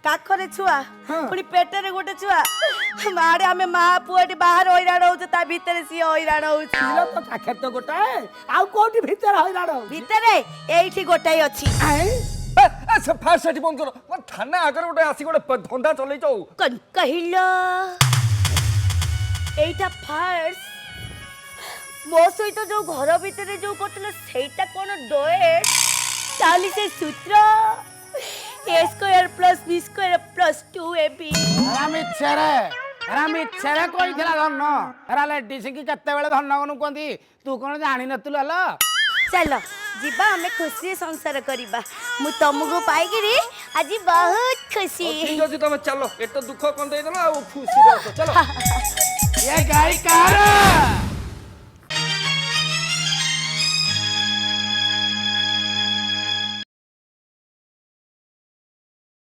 काखरे छुआ पुणी पेटरे गोटे छुआ मारे आमे मा पुआटी बाहर होइराण होउछ ता भीतर सी होइराण होउछ किलो तो काखे तो गोटाए आउ कोठी भीतर होइराण भीतरे एठी गोटाई अछि अच्छा फास्ट सेठी बंद करो मन थाना आगर गोटे आसी गोटे धंदा चलै जाऊ कन कहिलो एटा फास्ट मो सहित जो घर भीतर जो करतले सेटा कोन डोए ताली से सूत्र a square plus b square plus 2ab रामिच्छरे कोई थिला धन एरा लेडीज की केते बेले धन कोन कोंदी तू कोन जानि नतुल हलो चलो जीवा हमें खुशी संसार करिबा मु तुमको पाइगिरी आज बहुत खुशी ठीक अछि तमे चलो एतो दुख कोन देइ देला आ खुशी रहतो चलो ये गाय कार